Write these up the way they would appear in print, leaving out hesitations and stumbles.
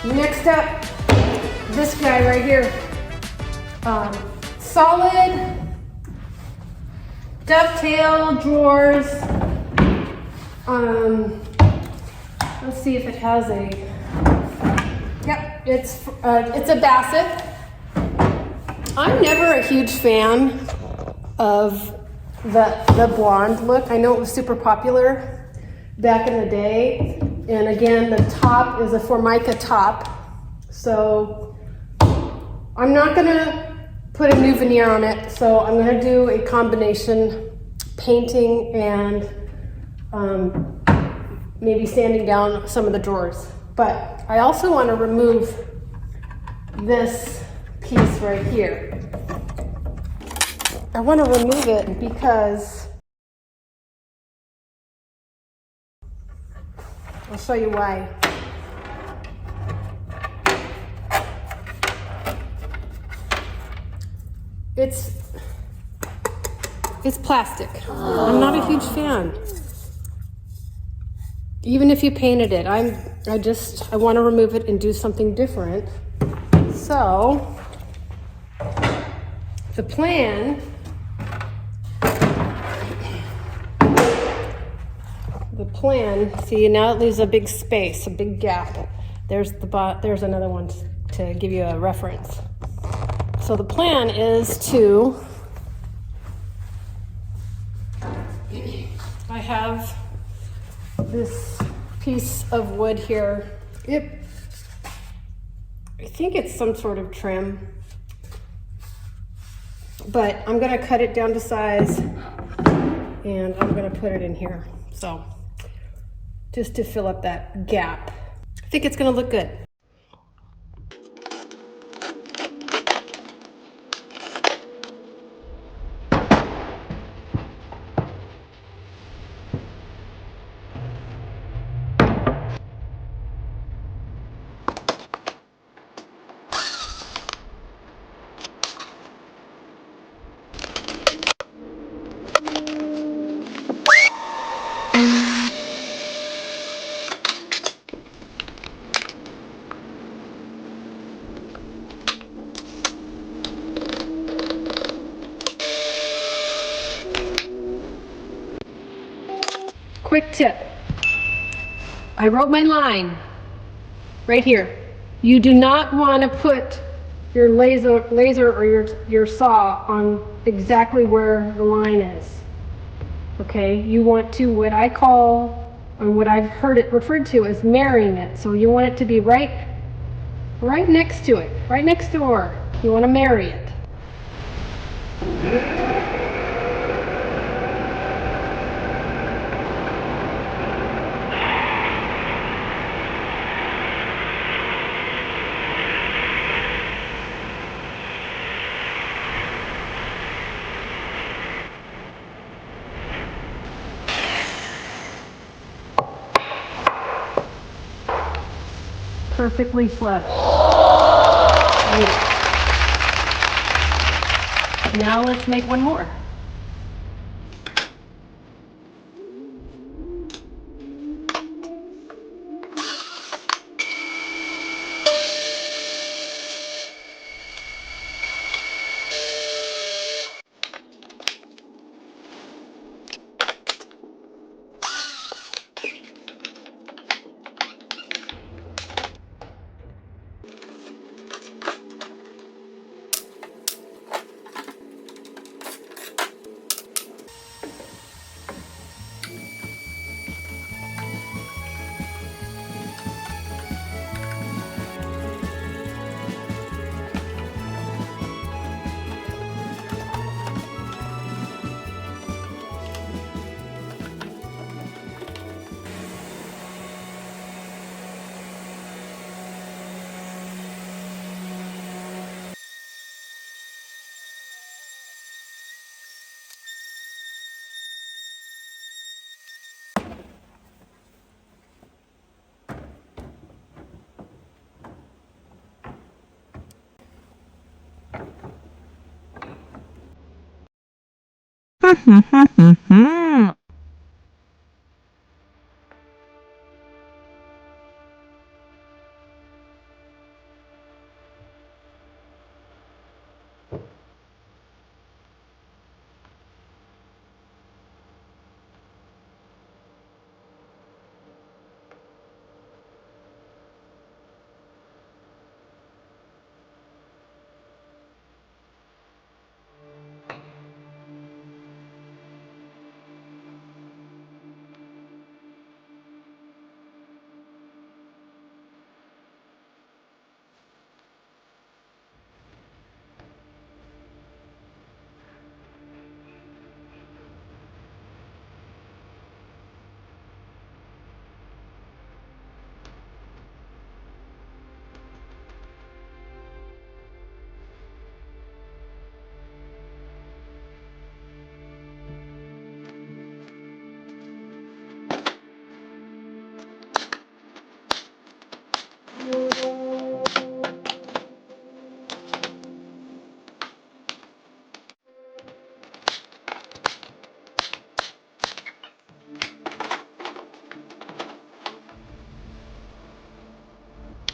Next up, this guy right here. Solid dovetail drawers. Let's see if it has a. Yep, it's a Bassett. I'm never a huge fan of the blonde look. I know it was super popular back in the day. And again, the top is a Formica top. So I'm not gonna put a new veneer on it. So I'm gonna do a combination painting and maybe sanding down some of the drawers. But I also wanna remove this piece right here. I wanna remove it because I'll show you why. It's plastic. I'm not a huge fan. Even if you painted it, I want to remove it and do something different. So the plan see, now it leaves a big space, a big gap. There's another one to give you a reference. So the plan is to, I have this piece of wood here. I think it's some sort of trim, but I'm gonna cut it down to size and I'm gonna put it in here. So just to fill up that gap. I think it's gonna look good. Quick tip. I wrote my line right here. You do not want to put your laser or your saw on exactly where the line is. Okay, you want to, what I call, or what I've heard it referred to as marrying it. So you want it to be right next to it, right next door. You want to marry it. Perfectly flush. Now let's make one more.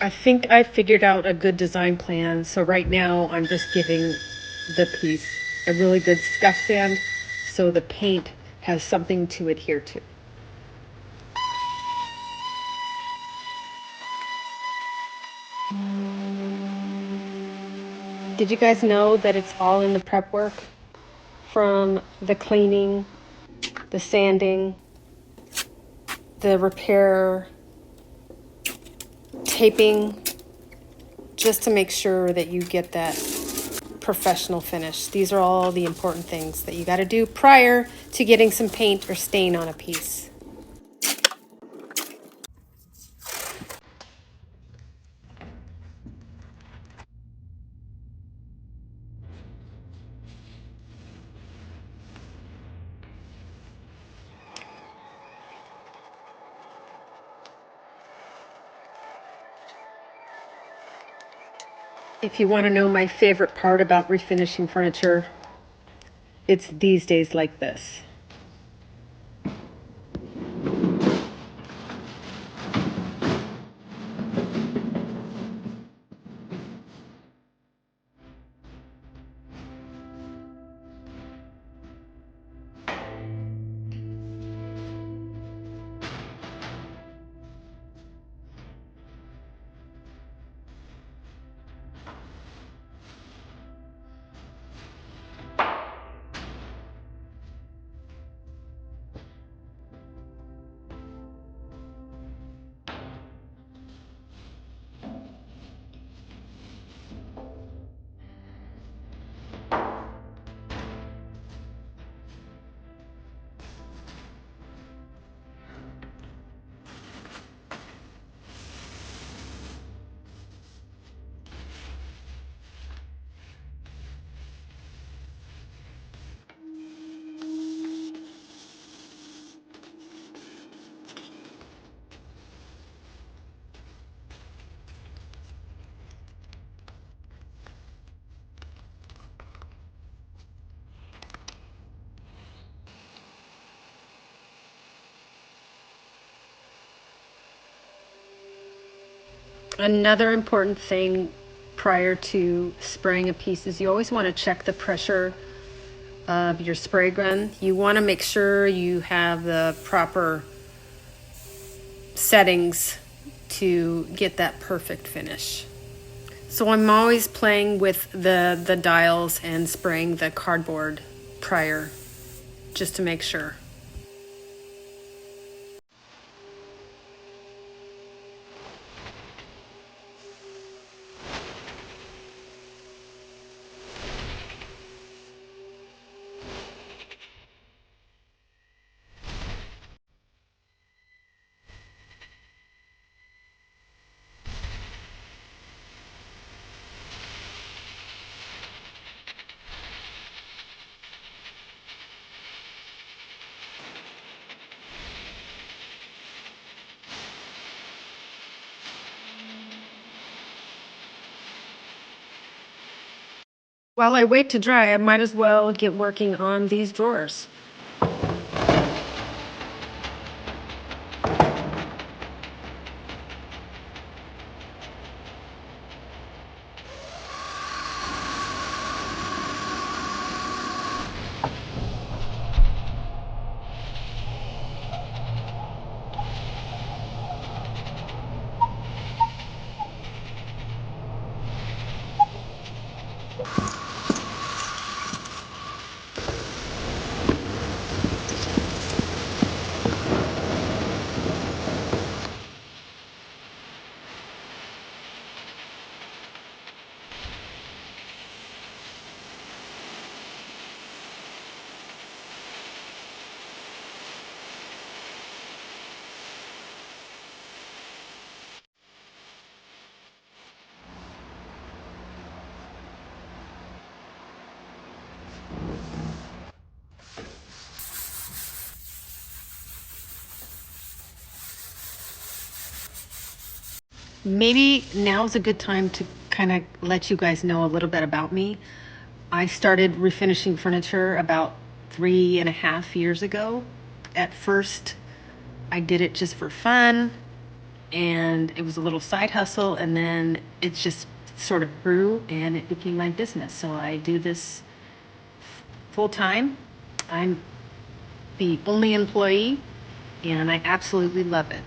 I think I figured out a good design plan. So right now I'm just giving the piece a really good scuff sand so the paint has something to adhere to. Did you guys know that it's all in the prep work? From the cleaning, the sanding, the repair, taping, just to make sure that you get that professional finish. These are all the important things that you got to do prior to getting some paint or stain on a piece. If you want to know my favorite part about refinishing furniture, it's these days like this. Another important thing prior to spraying a piece is you always want to check the pressure of your spray gun. You want to make sure you have the proper settings to get that perfect finish. So I'm always playing with the dials and spraying the cardboard prior, just to make sure. While I wait to dry, I might as well get working on these drawers. maybe now's a good time to kind of let you guys know a little bit about me. I started refinishing furniture about 3.5 years ago. At first, I did it just for fun, and it was a little side hustle, and then it just sort of grew and it became my business. So I do this full time. I'm the only employee, and I absolutely love it.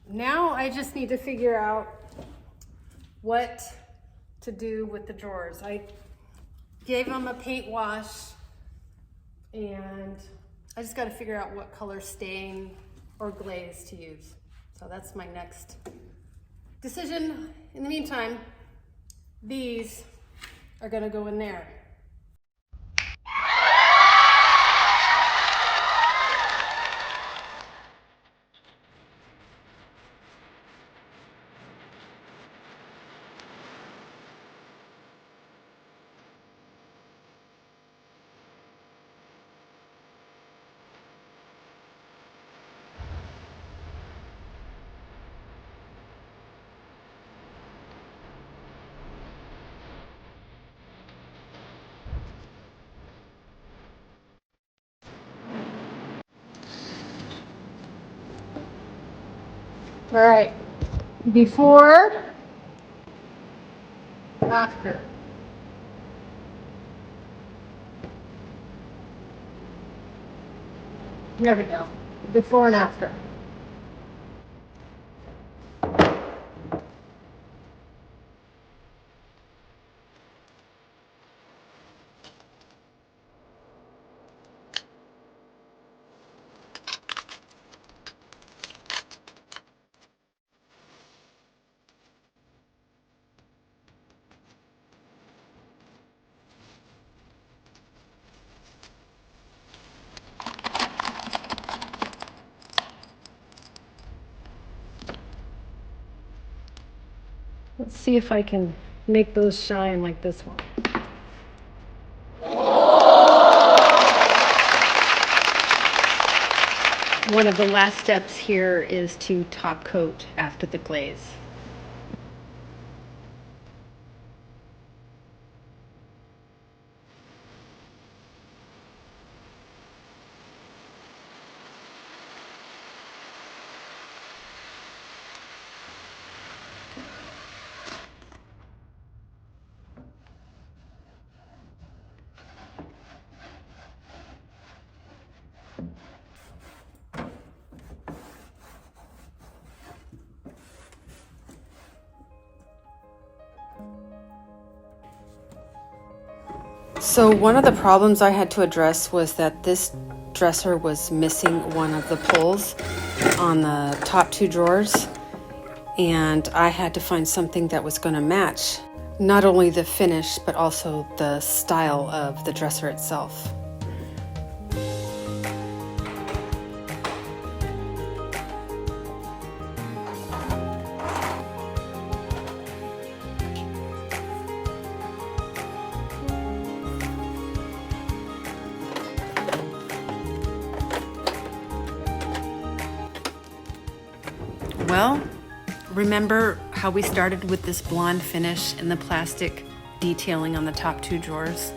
Now I just need to figure out what to do with the drawers. I gave them a paint wash, and I just got to figure out what color stain or glaze to use. So that's my next decision. In the meantime, these are going to go in there. All right. Before, after. There we go. Before and after. Let's see if I can make those shine like this one. One of the last steps here is to top coat after the glaze. So one of the problems I had to address was that this dresser was missing one of the pulls on the top two drawers, and I had to find something that was going to match not only the finish but also the style of the dresser itself. Well, remember how we started with this blonde finish and the plastic detailing on the top two drawers?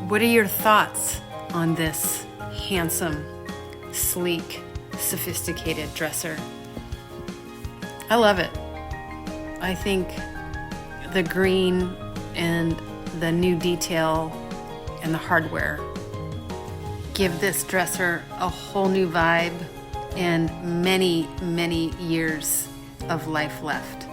What are your thoughts on this handsome, sleek, sophisticated dresser? I love it. I think the green and the new detail and the hardware give this dresser a whole new vibe and many, many years of life left.